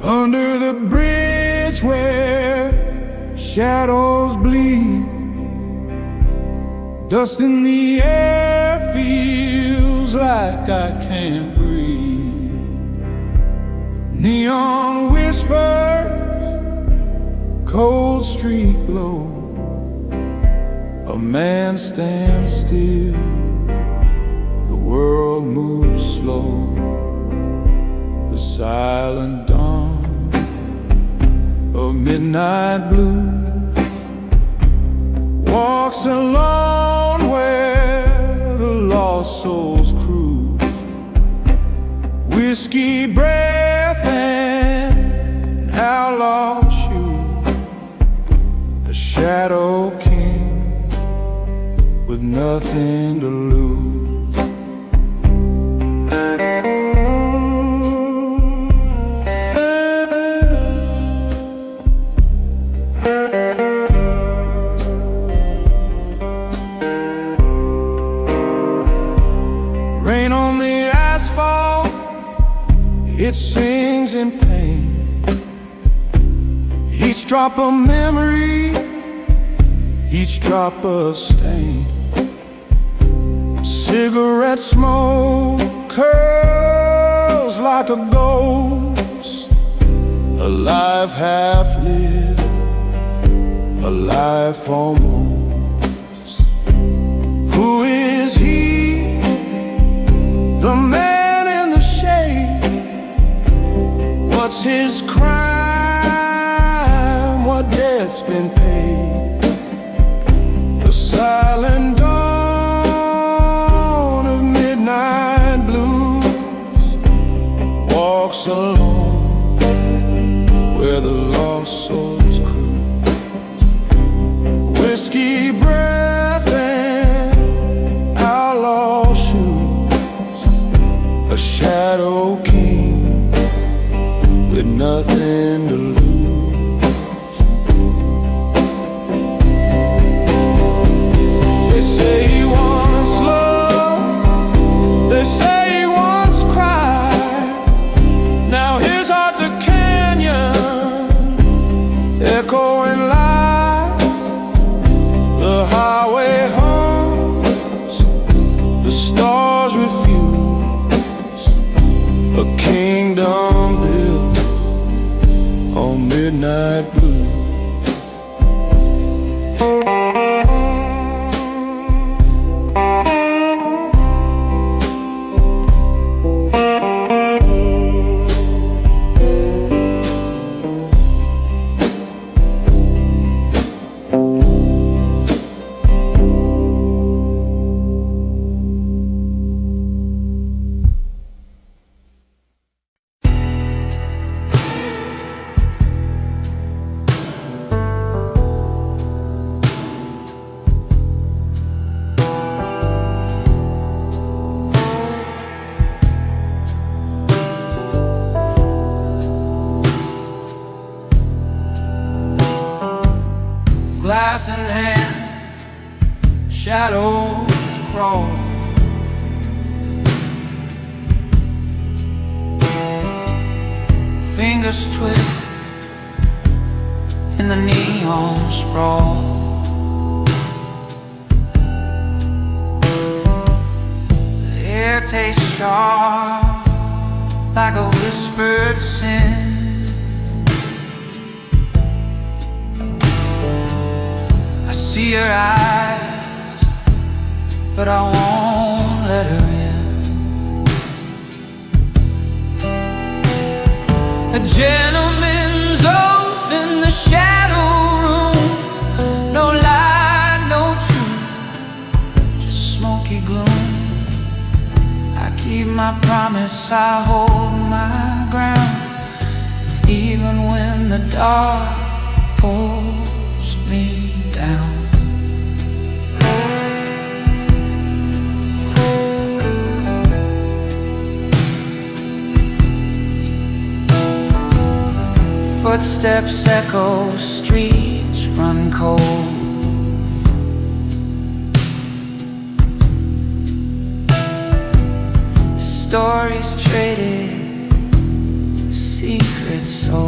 Under the bridge where shadows bleed, dust in the air feels like I can't breathe. Neon whispers, cold street glow. A man stands still, the world moves slow. The silent dawn of midnight blue walks alone where the lost souls cruise. Whiskey breath and outlaw shoes. A shadow king with nothing to lose. Rain on the asphalt, it sings in pain. Each drop a memory, each drop a stain. Cigarette smoke curls like a ghost. Alive, half lived, alive almost. Who is he? The man in the shade. What's his crime? What debt's been paid? The silent dawn of midnight blues walks alone where the lost souls cruise. Whiskey breath and outlaw shoes. A shadow king with nothing to lose. They say he wants love, they say he wants cry. Now his heart's a canyon, echoing light. The highway hums, the stars refuse. A kingdom built on midnight blue. Glass in hand, shadows crawl. Fingers twist in the neon sprawl. The air tastes sharp like a whispered sin. See her eyes, but I won't let her in. A gentleman's oath in the shadow room. No lie, no truth, just smoky gloom. I keep my promise, I hold my ground, even when the dark pulls me down. Footsteps echo, streets run cold. Stories traded, secrets sold.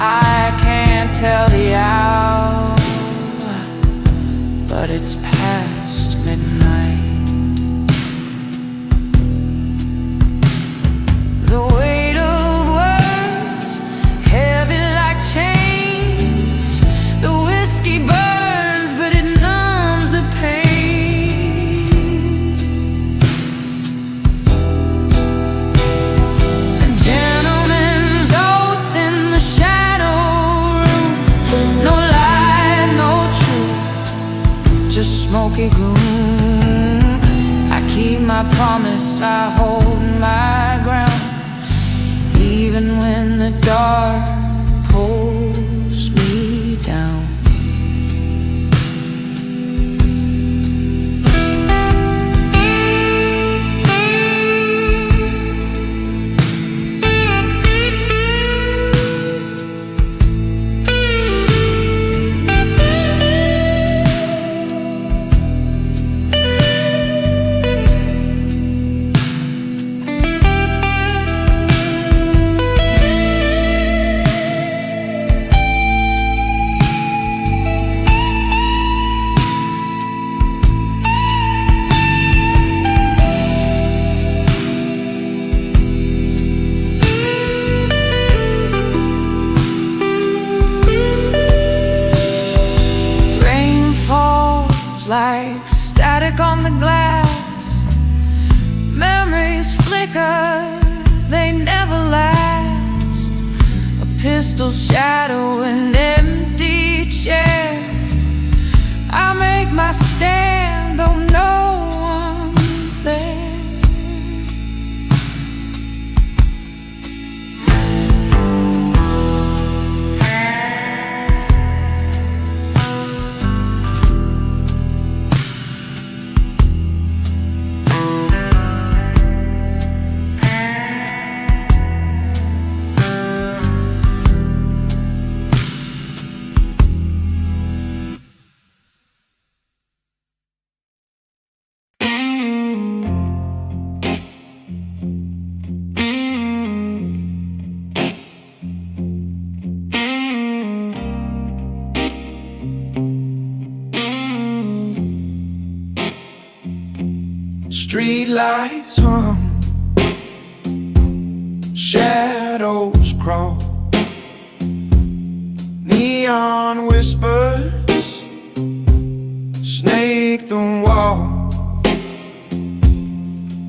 I can't tell the hour, but it's past midnight. The weight of words, heavy like chains. The whiskey burns, but it numbs the pain. A gentleman's oath in the shadow room. No lie, no truth, just smoky gloom. I keep my promise, I hold my ground, even when the dark pulls me down. Like static on the glass, memories flicker, they never last. A pistol's shadow, an empty chair. I make my stand, though no one's there. Street lights hum, shadows crawl, neon whispers snake the wall.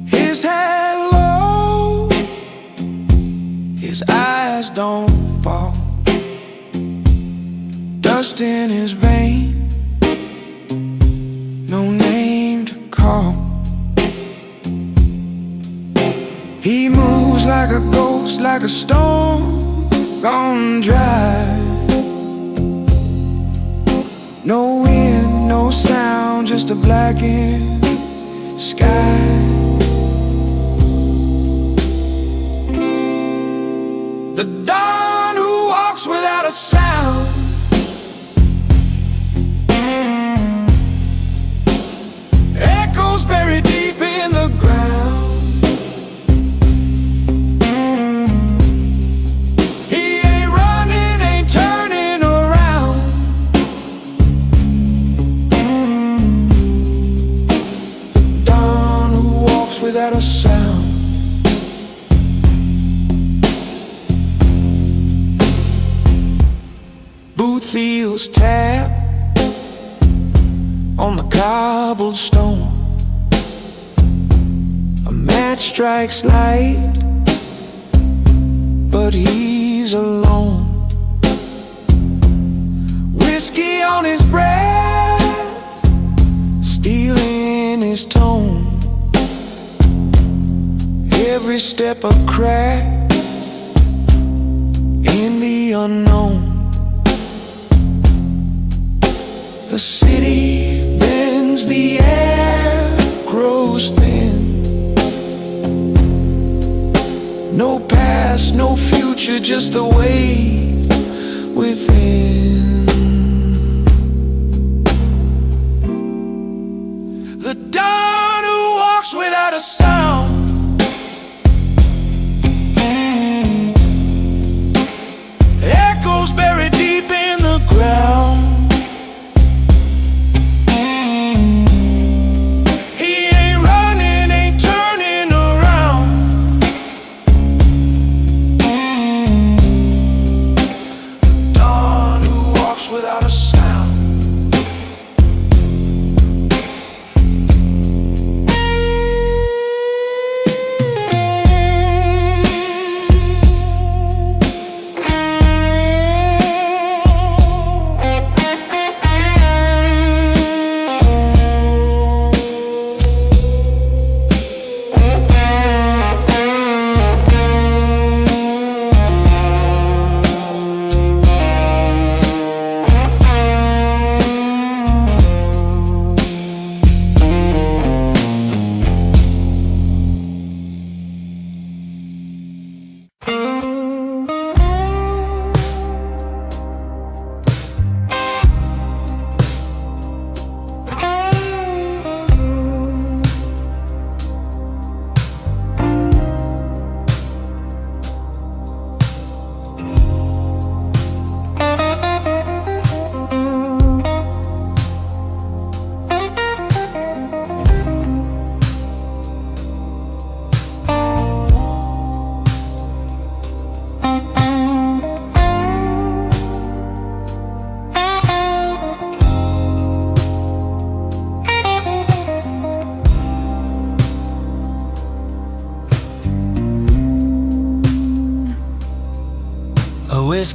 His head low, his eyes don't fall, dust in his vein, no name to call. He moves like a ghost, like a stone gone dry. No wind, no sound, just a blackened sky. The dawn who walks without a sound, echoes buried deep in the ground. Without a sound, boot heels tap on the cobblestone. A match strikes light, but he's alone. Whiskey on his breath, steel in his tone. Every step a crack in the unknown. The city bends, the air grows thin. No past, no future, just the weight within. The dawn who walks without a sound, echoes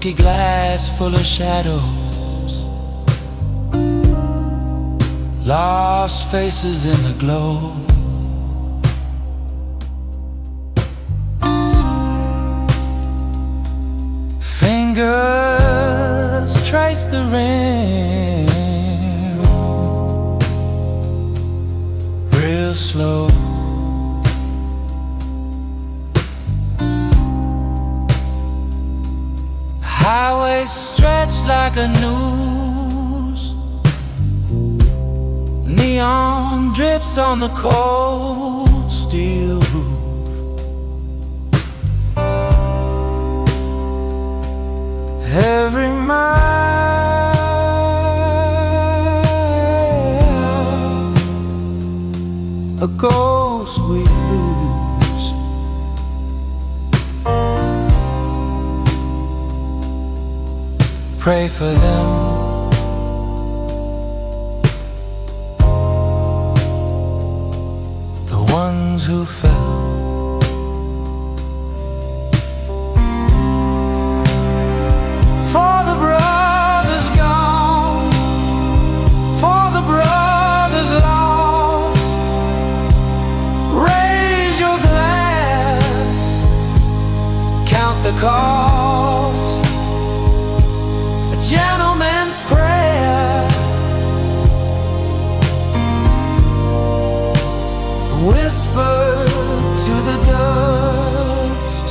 whiskey glass full of shadows, lost faces in the glow. Fingers trace the rim real slow. Highway stretched like a noose, neon drips on the cold steel roof. Every mile a ghost we lose. Pray for them, the ones who fell. For the brothers gone, for the brothers lost, raise your glass, count the cost. A gentleman's prayer, whisper to the dust.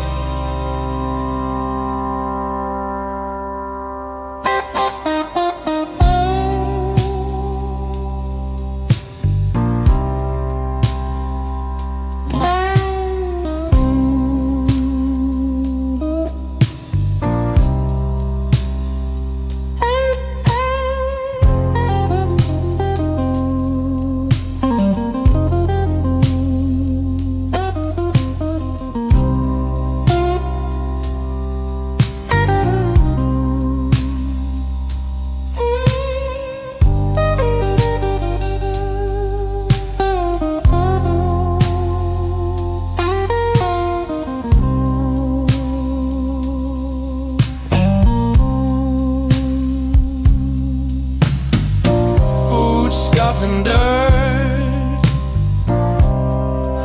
And dirt,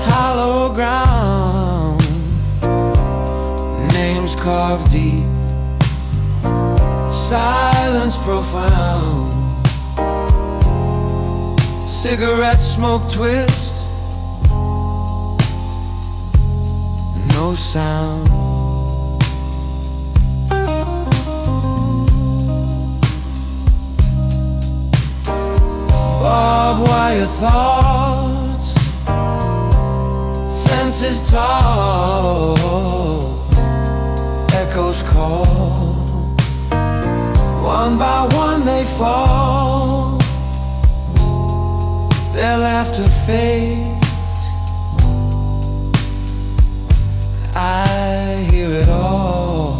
hollow ground, names carved deep, silence profound. Cigarette smoke twist, no sound. Barbed wire thoughts, fences tall, echoes call. One by one they fall, their laughter fades. I hear it all.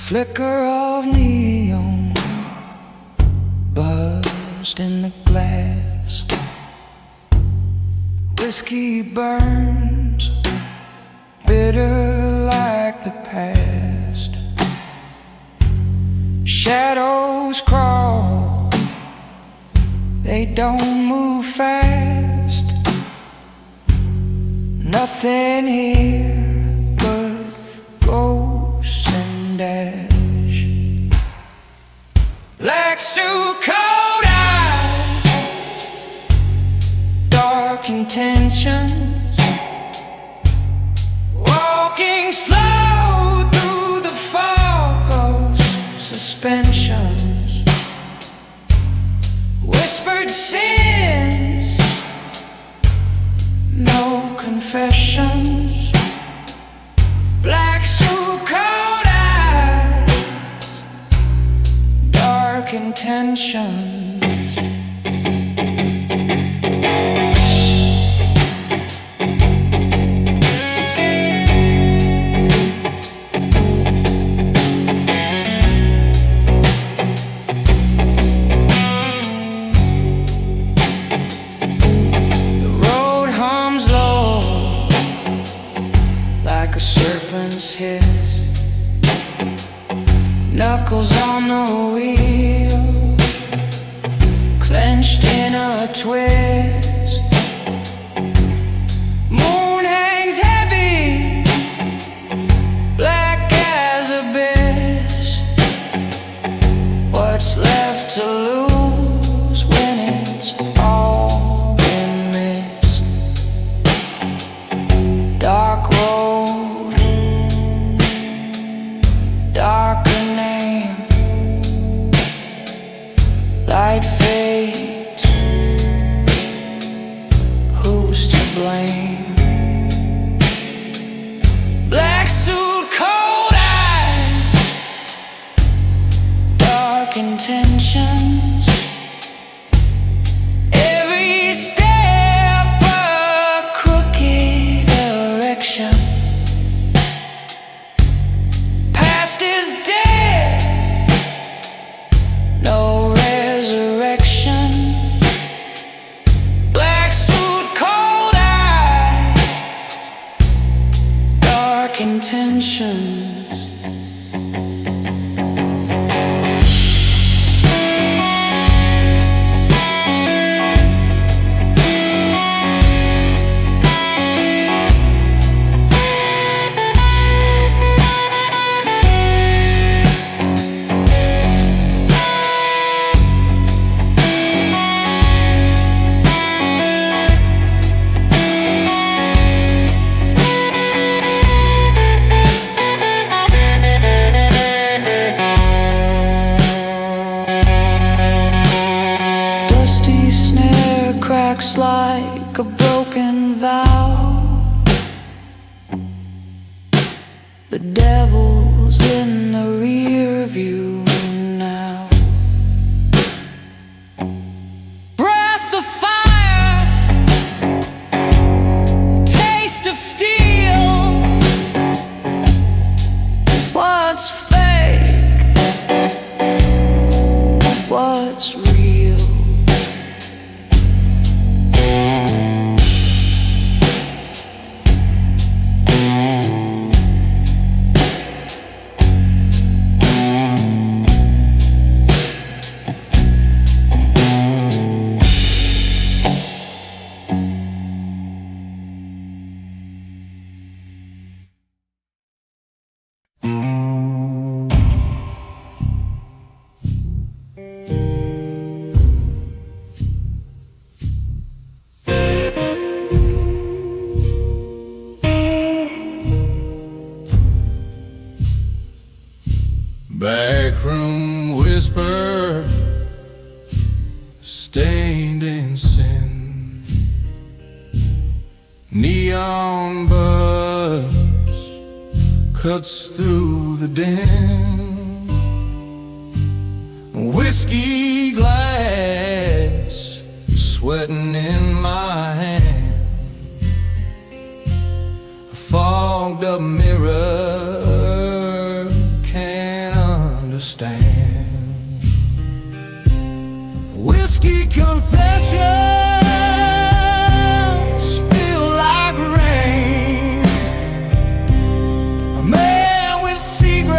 Flicker of neon burst in the glass. Whiskey burns bitter like the past. Shadows crawl, they don't move fast. Nothing here but ghosts and ash. Black suit, cold eyes, dark intentions, walking slow through the fog of suspensions, whispered sins, no confessions. Black suit, cold eyes, dark intentions. Hiss, knuckles on the wheel, clenched in a twist. Moon hangs heavy, black as abyss. What's left to lose when it's all been missed? Dark road, darker name, light fades, who's to blame? Black suit, cold eyes, dark intentions. Every step a crooked direction. Is dead, no resurrection. Black suit, cold eyes, dark intentions. Cracks like a broken vow. The devil's in the rear view now. Breath of fire, taste of steel. What's fake? What's real? Backroom whisper, stained in sin. Neon buzz cuts through the din. Whiskey glass sweating in my hand. A fogged up mirror understand. Whiskey confessions feel like rain. A man with secrets,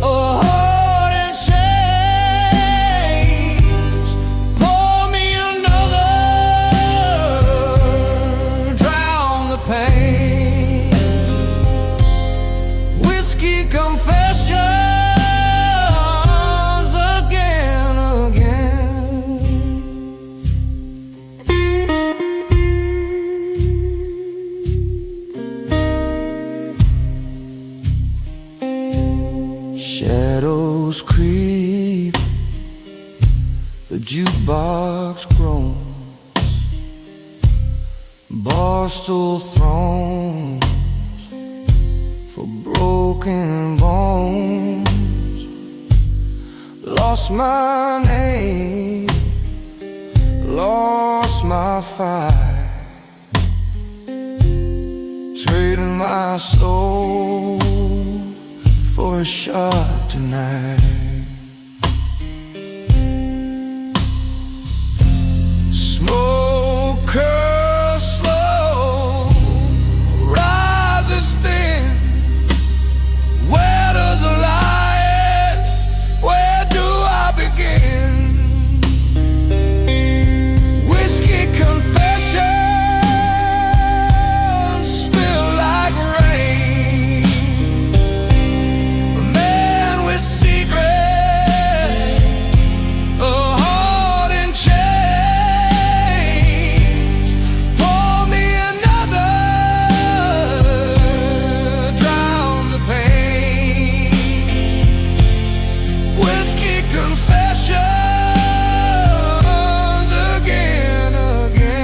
oh shadows creep, the jukebox groans, barstool thrones for broken bones. Lost my name, lost my fight, trading my soul for a shot tonight. Smoke curls slow, rises thin. Where does the lie end? Where do I begin? Whiskey confessions spill like rain. A man with secret, a heart in chains. Pour me another, drown the pain. Whiskey confessions again, again.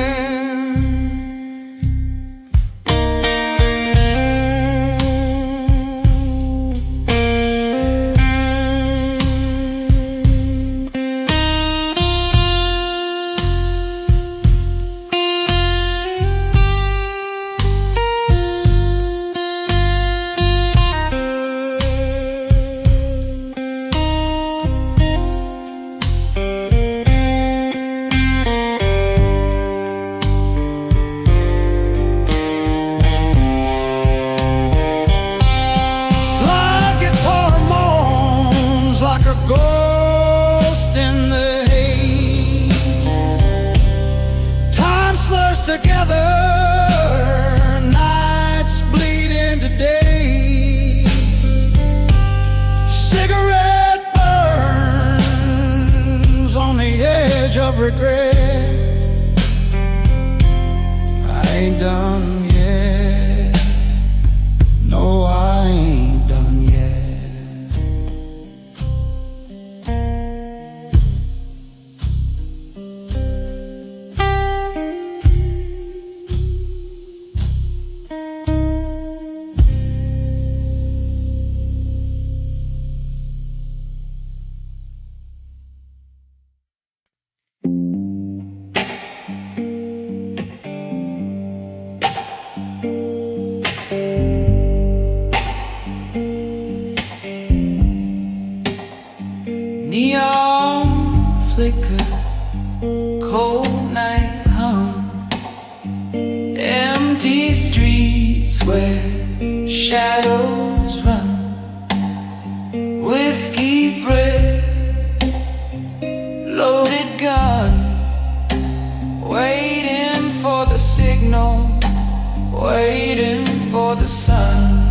Slide guitar moans like a ghost in the haze. Time slurs together, nights bleed into days. Cigarette burns on the edge of regret. I ain't done yet. No, I ain't done yet. Neon flicker, cold night hum, empty streets where shadows run. Whiskey breath, loaded gun, waiting for the signal, waiting for the sun.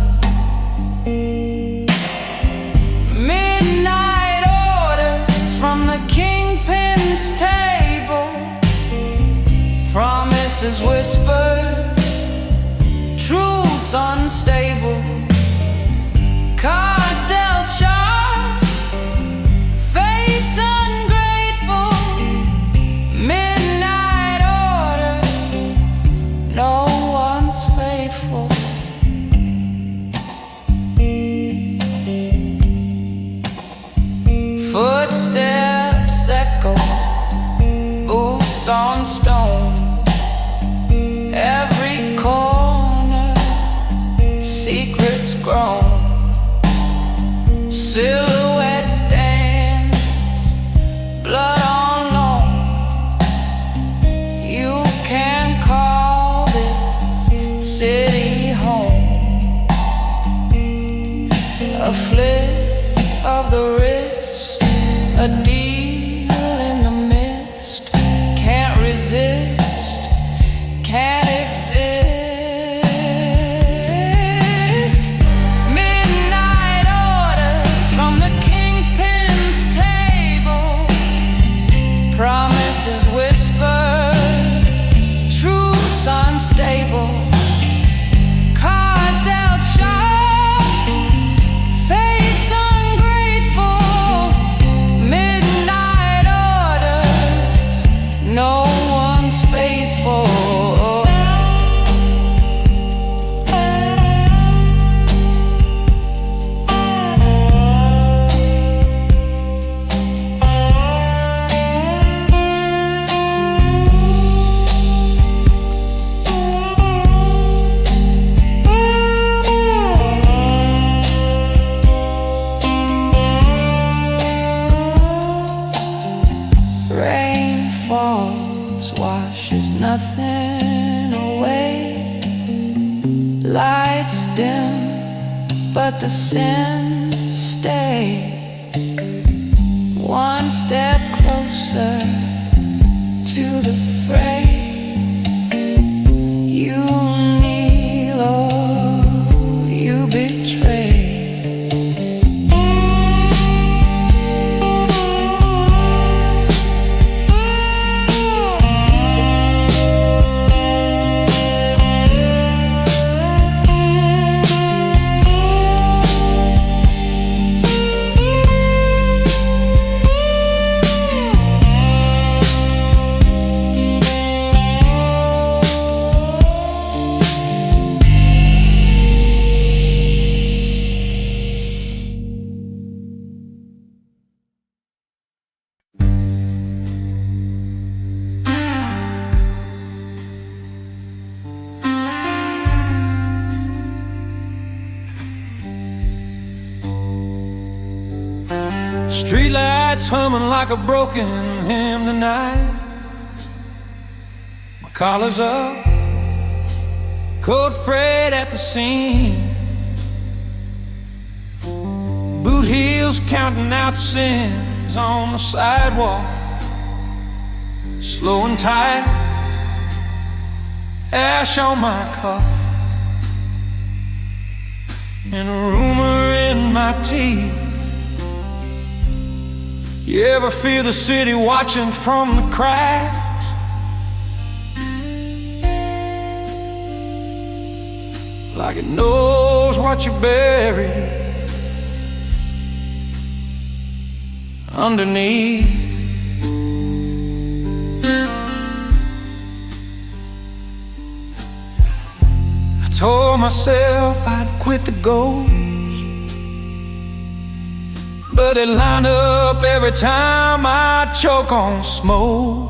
Midnight orders from the Kingpin's table, promises whispered, truths unstable, cards dealt sharp, fate's ungrateful. Midnight orders, no one's faithful. Footsteps echo, boots on stone. Every corner, secrets grown. Silhouettes dance, blood on loan. You can call this city home. A flip of the wrist, a deep nothing away. Lights dim, but the sins stay. One step closer to the fray. You kneel or you betray. Streetlights humming like a broken hymn tonight. My collar's up, coat frayed at the seam. Boot heels counting out sins on the sidewalk. Slow and tight, ash on my cuff, and a rumor in my teeth. You ever feel the city watching from the cracks? Like it knows what you buried underneath. I told myself I'd quit the ghost, but it lined up every time I choke on smoke.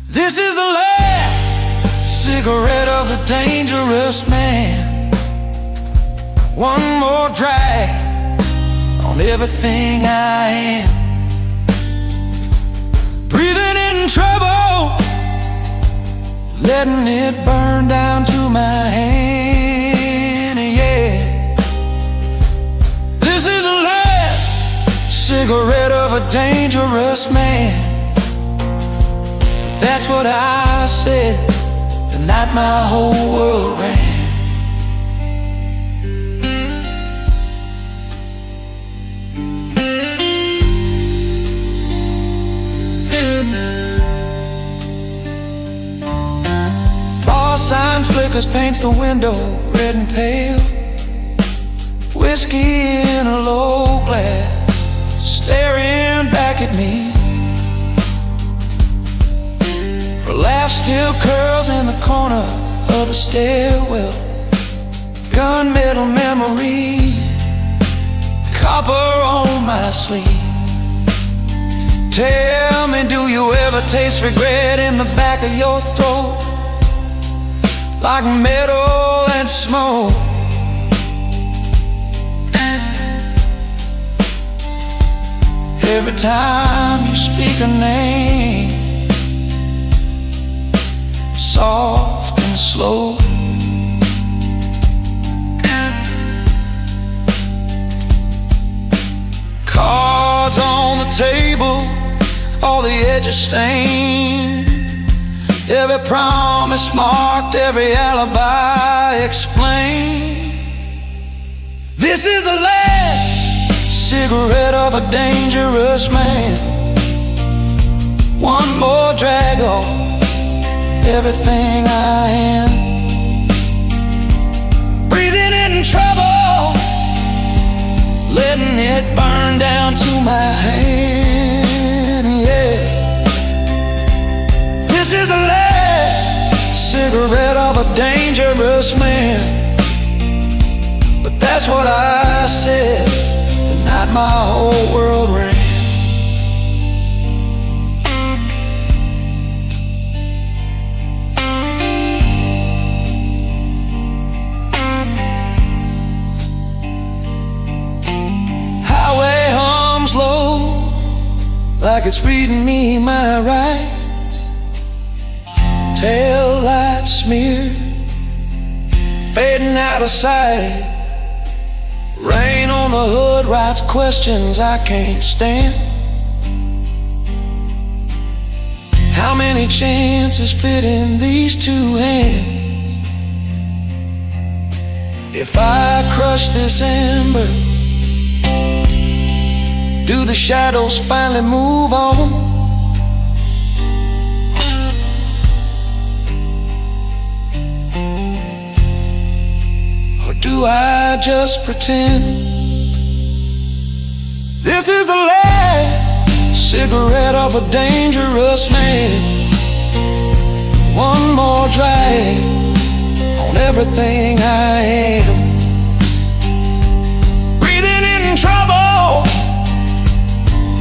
This is the last cigarette of a dangerous man. One more drag on everything I am. Breathing in trouble, letting it burn down to my hand, yeah. This is the last cigarette of a dangerous man. But that's what I said the night my whole world ran. Bar sign flickers, paints the window red and pale. Whiskey in a low glass, staring back at me. Her laugh still curls in the corner of the stairwell. Gunmetal memory, copper on my sleeve. Tell me, do you ever taste regret in the back of your throat? Like metal and smoke. Every time you speak a name, soft and slow. Cards on the table, all the edges stained. Every promise marked, every alibi explained. This is the last cigarette of a dangerous man. One more drag on everything I am. Breathing in trouble, letting it burn down to my hand, yeah. This is the last cigarette of a dangerous man. But that's what I said the night my whole world ran. Highway hums low, like it's reading me my rights. Tail light smear, fading out of sight. Rain on the hood writes questions I can't stand. How many chances fit in these two hands? If I crush this ember, do the shadows finally move on? Do I just pretend? This is the last cigarette of a dangerous man. One more drag on everything I am. Breathing in trouble,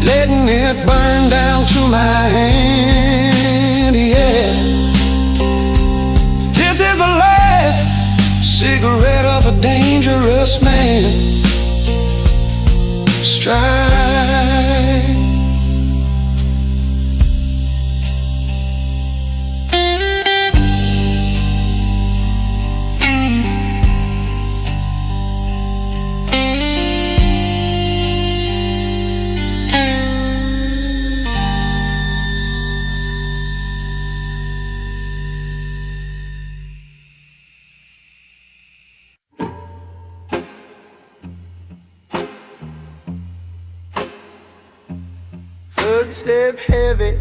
letting it burn down to my hand, yeah. This is the last cigarette of a dangerous man. Strike. Footstep heavy,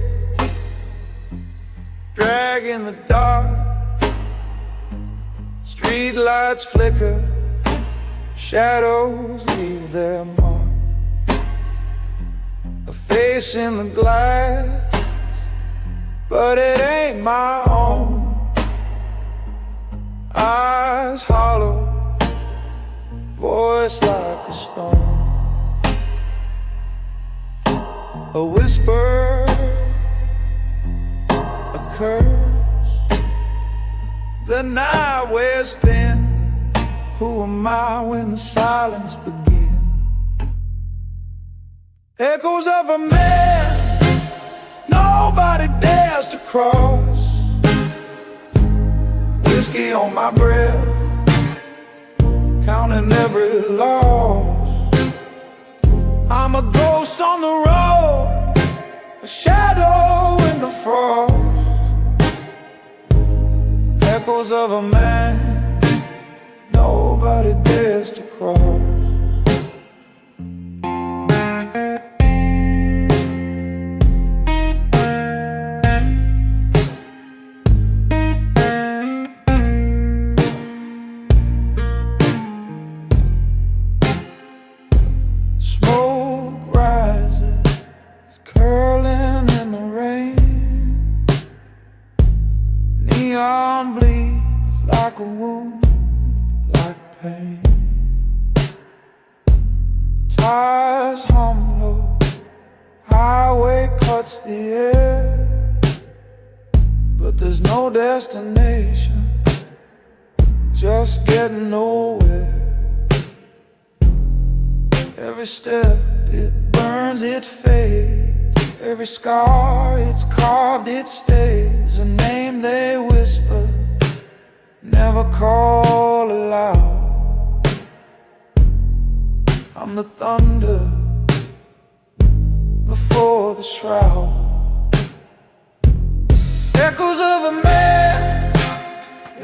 drag in the dark. Street lights flicker, shadows leave their mark. A face in the glass, but it ain't my own. Eyes hollow, voice like a stone. A whisper, a curse. The night wears thin. Who am I when the silence begins? Echoes of a man nobody dares to cross. Whiskey on my breath, counting every loss. I'm a ghost on the road, a shadow in the frost. Echoes of a man nobody dares to cross. Neon bleeds like a wound, like pain. Tires hum low, highway cuts the air. But there's no destination, just getting nowhere. Every step, it burns, it fades. Every scar, it's carved, it stays. A name they whisper, never call aloud. I'm the thunder before the shroud. Echoes of a man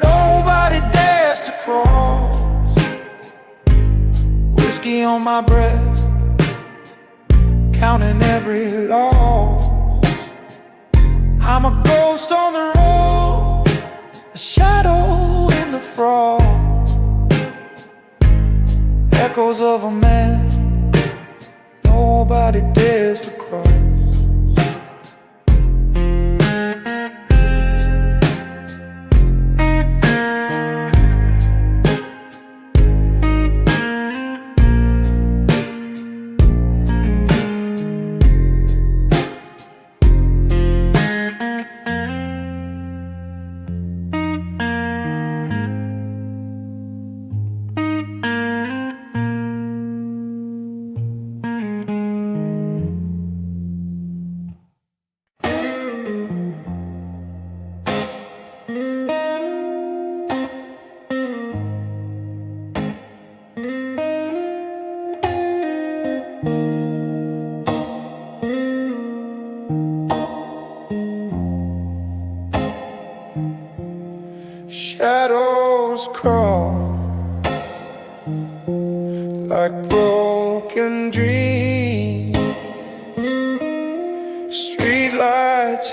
nobody dares to cross. Whiskey on my breath, counting every loss. I'm a ghost on the road, a shadow in the frost. Echoes of a man nobody dares to cross.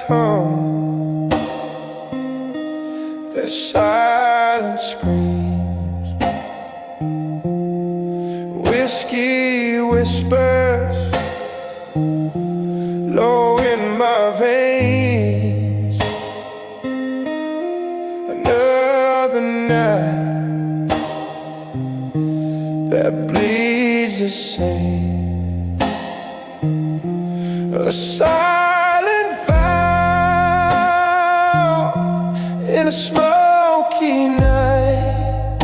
come. Their silent screams, whiskey whispers low in my veins. Another night that bleeds the same. A silent vow in a smoky night.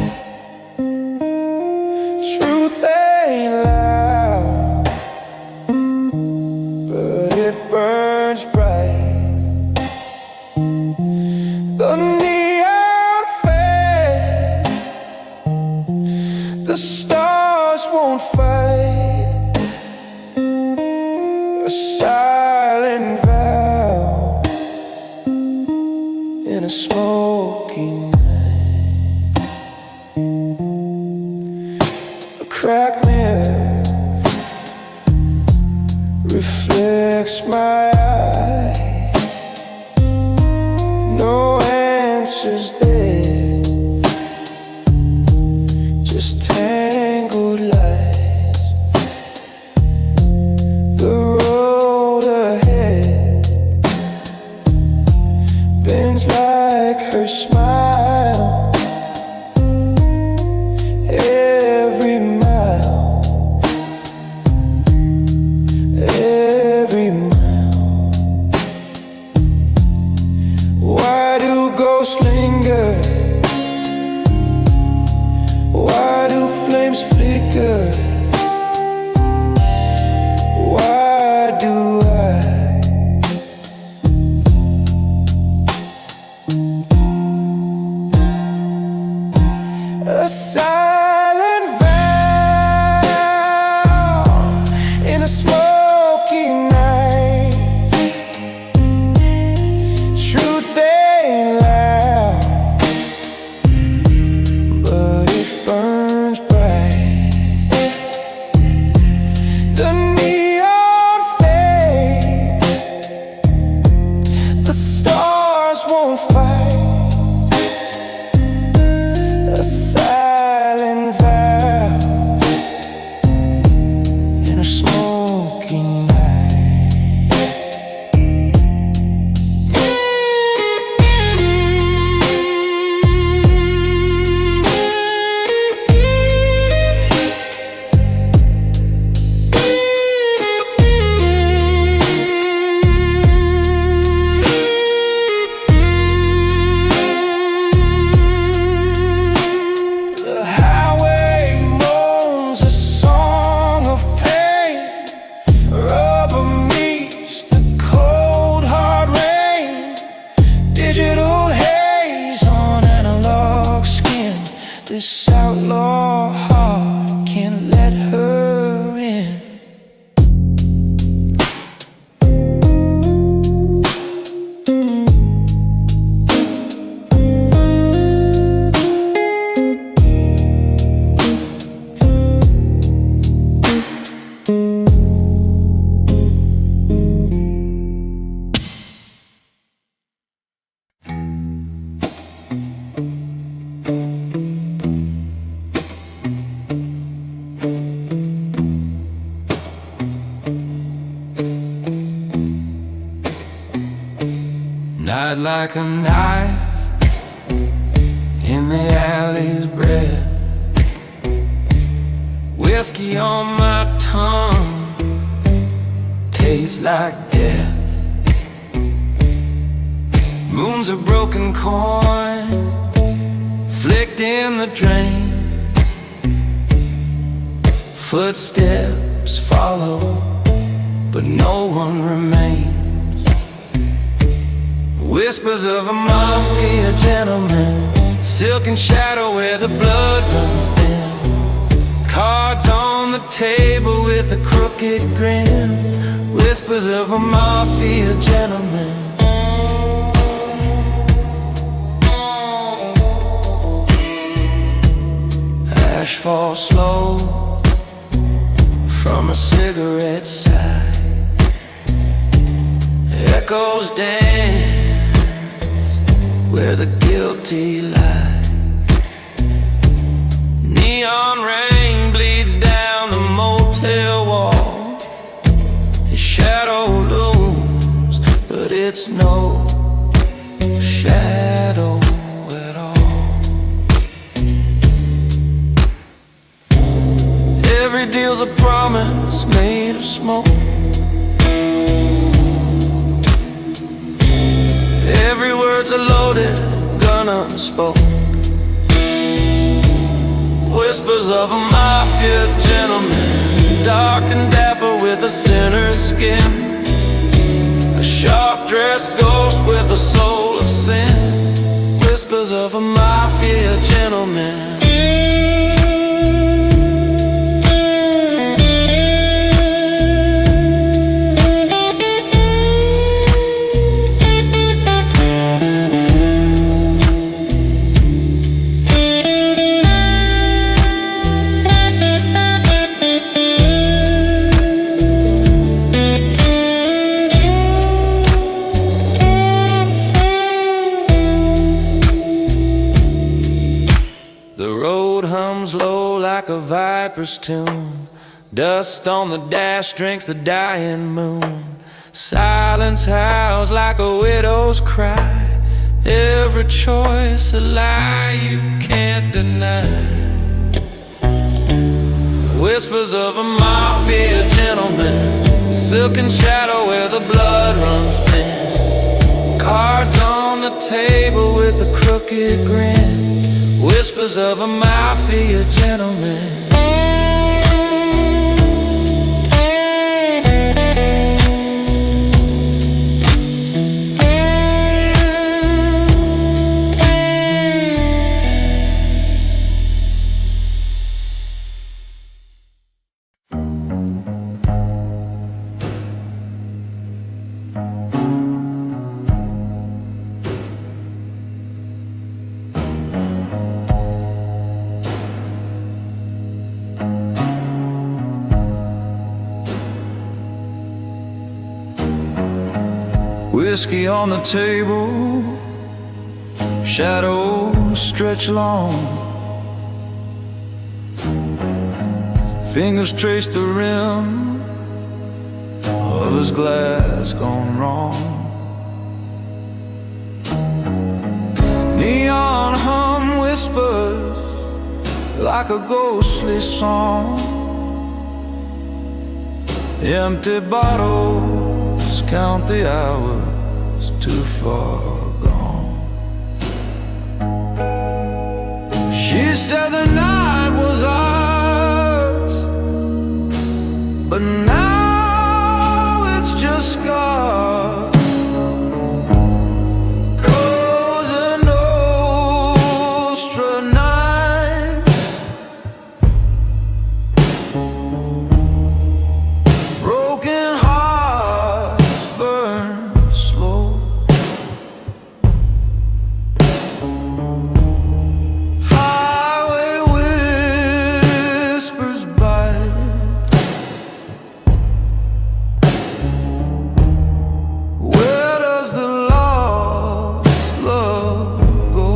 Truth ain't loud, but it burns bright. The neon fade, the stars won't fight. A silent vow in a smoky night. A cracked mirror reflects my eye. No answers there, just tangled lies. The road ahead bends like her smile. Every mile, every mile. Why do ghosts linger? Why do flames flicker? Why do a silent vow in a smoky night? Truth ain't loud, but it burns bright. The neon fades, the stars won't fight. A silent vow in a smoky night. The highway moans a song of pain. Rubber meets the cold hard rain. Digital haze on analog skin. This outlaw heart can't let her in. Not like a knife in the alley's bread. Whiskey on my tongue tastes like death. Moon's a broken coin flicked in the drain. Footsteps follow, but no one remains. Whispers of a mafia gentleman, silken shadow where the blood runs thin. Cards on the table with a crooked grin. Whispers of a mafia gentleman. Ash falls slow from a cigarette side. echoes dance where the guilty lie. Neon rain bleeds down the motel wall. His shadow looms, but it's no shadow at all. Every deal's a promise made of smoke. Every word's a loaded gun unspoke. Whispers of a mafia gentleman, dark and dapper with a sinner's skin. A sharp-dressed ghost with a soul of sin. Whispers of a mafia gentleman. A viper's tune, dust on the dash drinks the dying moon. Silence howls like a widow's cry. Every choice a lie you can't deny. Whispers of a mafia gentleman, silken shadow where the blood runs thin. Cards on the table with a crooked grin. Whispers of a mafia gentleman. Whiskey on the table, shadows stretch long. Fingers trace the rim of his glass gone wrong. Neon hum whispers like a ghostly song. Empty bottles count the hours too far gone. She said the night was ours, but now it's just scars. Cosa Nostra night, broken hearts burn slow. Highway whispers bite. Where does the lost love go?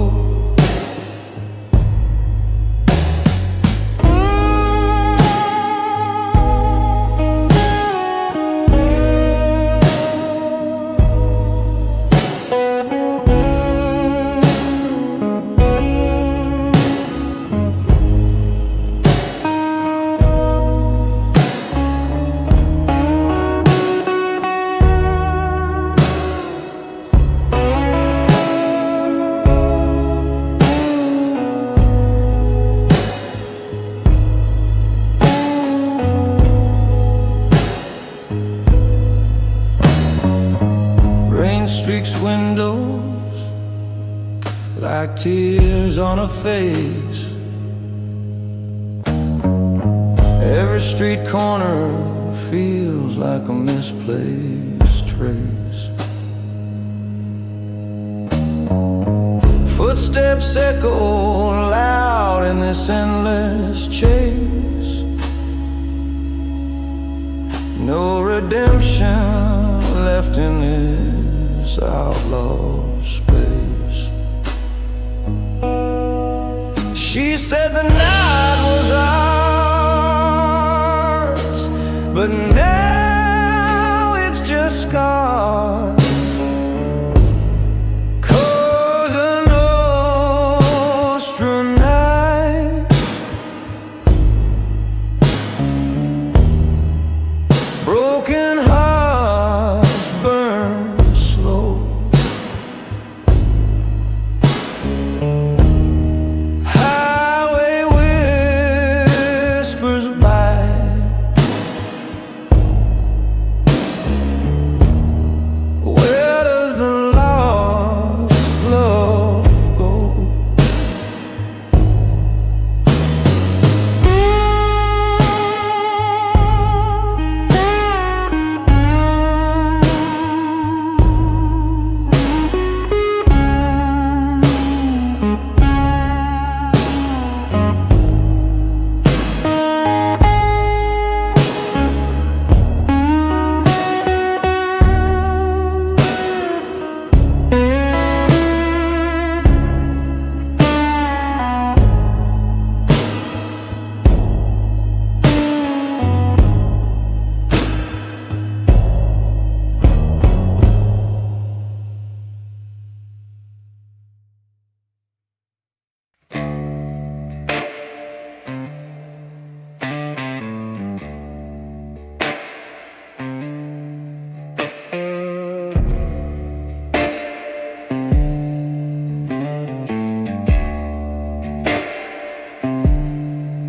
Rain streaks windows like tears on a face. Every street corner feels like a misplaced trace. Footsteps echo loud in this endless chase. No redemption left in this outlaw space. She said the night was ours, but now it's just scars. Cosa Nostra nights, broken hearts burn slow. Highway whispers by, where does the lost love go?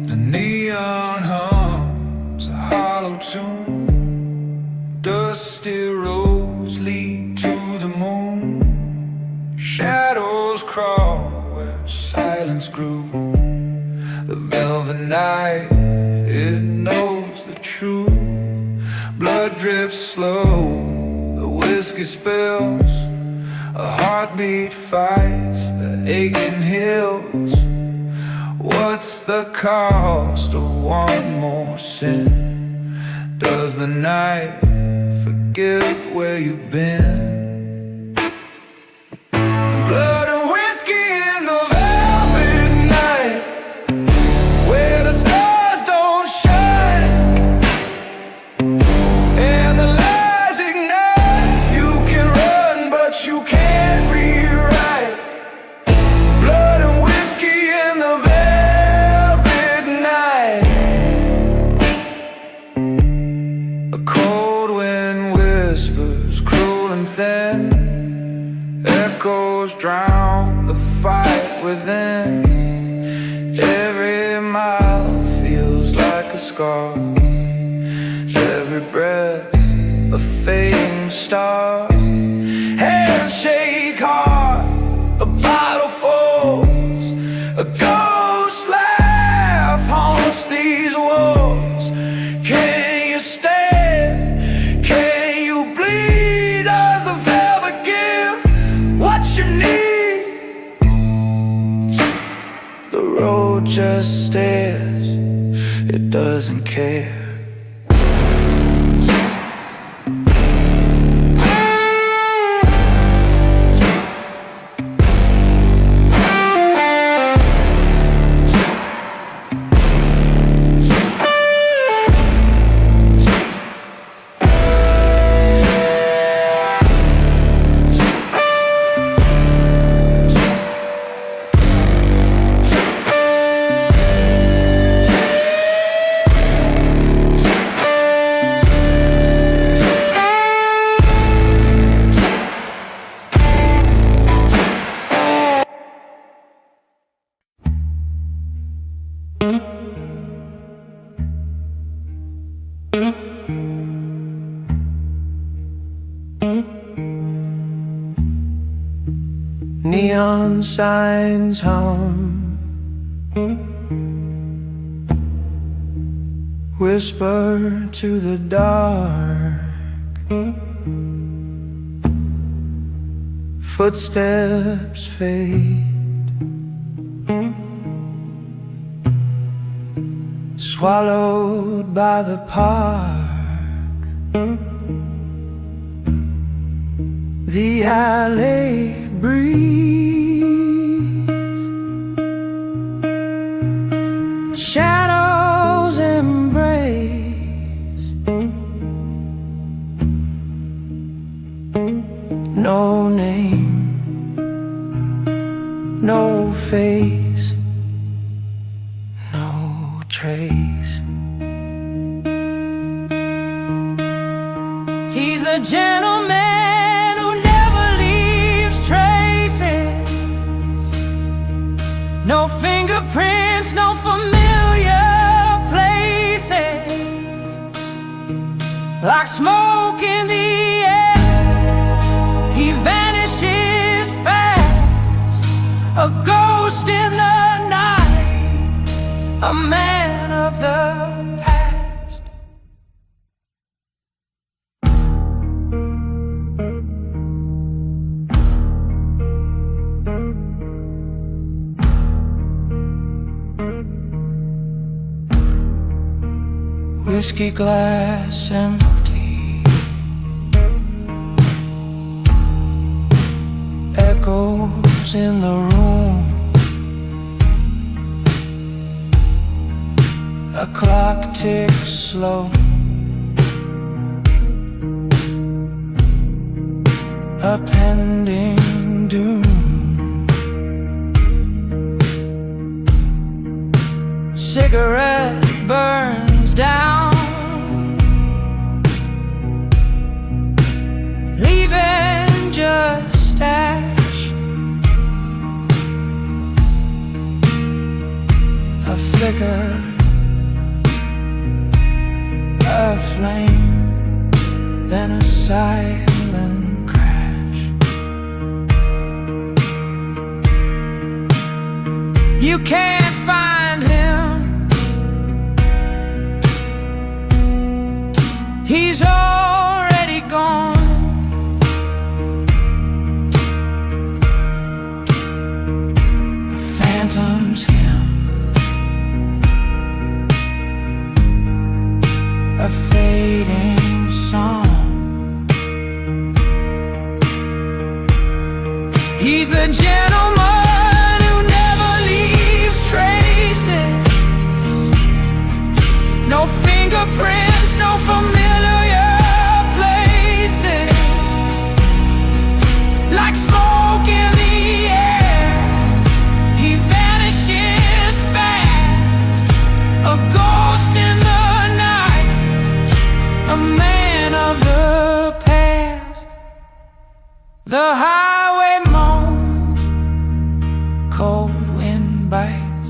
The neon hums a hollow tune, dusty roads lead to the moon. Shadows crawl where silence grew. The velvet night, it knows the truth. Blood drips slow, the whiskey spills. A heartbeat fights the aching hills. What's the cost of one more sin? Does the night forget where you've been? Blood and whiskey in the velvet night, where the stars don't shine and the lies ignite. You can run, but you can't rewrite. Blood and whiskey in the velvet night. A cold wind whispers, cruel and thin. Echoes drown the fight within. Every mile feels like a scar. Every breath a fading star. Hands shake hard, a bottle falls. A ghost laugh haunts these walls. Can you stand? Can you bleed? Does the velvet give what you need? The road just stares, it doesn't care. Neon signs hum, whisper to the dark. Footsteps fade, swallowed by the park. the alley breeze, shadows embrace, no name, no face, no trace. He's the gentleman who never leaves traces, no fingerprints, no familiar places, like smoke in the air. He vanishes fast, a ghost in the night, a man of the past. Whiskey glass empty, echoes in the room. A clock ticks slow, a pending doom. Cigarette burns down, leaving just ash, a flicker, a flame, then a silent crash. You can't find him, he's already gone. The phantom's him, a fading song. He's the gentleman who never leaves traces, no fingerprints, no familiar places, like smoke in the air. He vanishes fast, a ghost in the night, a man of the past. The highway moans, cold wind bites,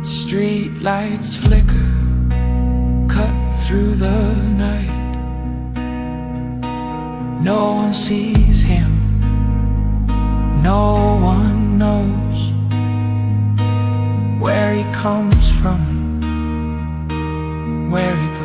street lights flicker, cut through the night. No one sees him, no one knows where he comes from, where he goes.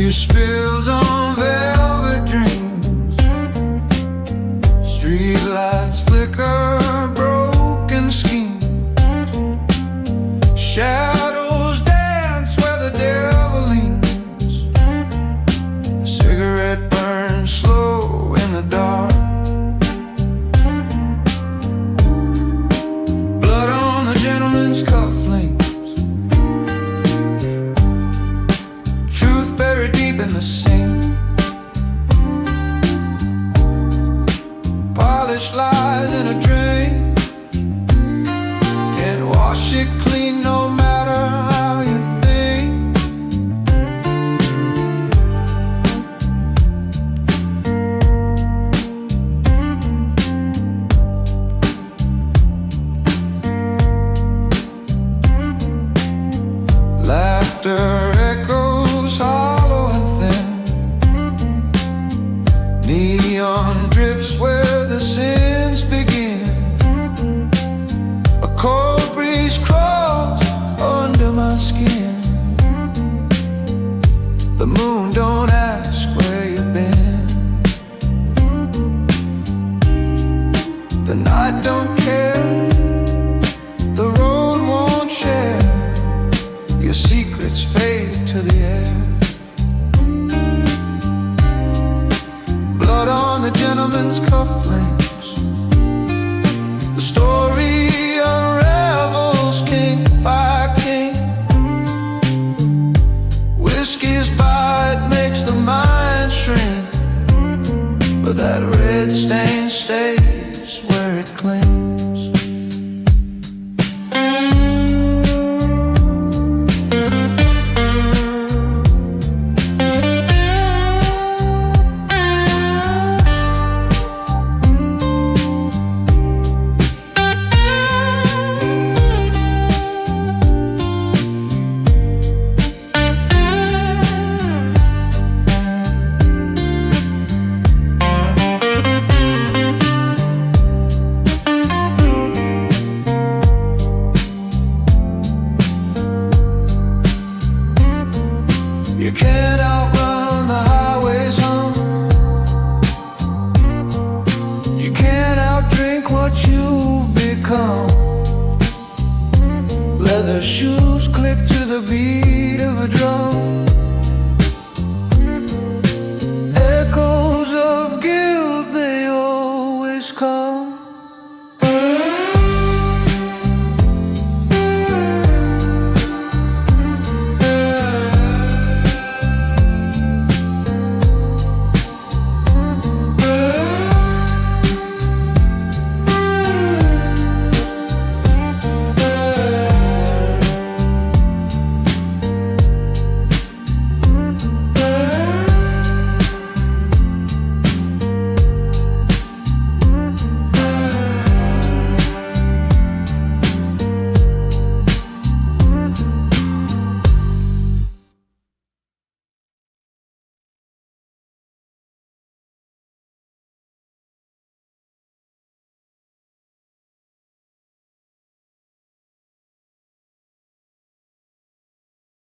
Few spills on velvet dreams. Street lights flicker, broken schemes. Shadows dance where the devil leans. A cigarette burns slow in the dark. Blood on the gentleman's cufflinks. Truth buried deep in the sink. Polished lies in a drain. Can't wash it clean no matter how you think. Laughter echoes hollow and thin. Neon drips where the sins begin. A cold breeze crawls under my skin. The moon don't ask where you've been. The night don't care. The road won't share. Your secrets fade to the air. Blood on the gentleman's cufflinks. The story unravels king by king. Whiskey's bite makes the mind shrink, but that red stain stays where it clings. You can't outrun the highway's hum. You can't outdrink what you've become. Leather shoes click to the beat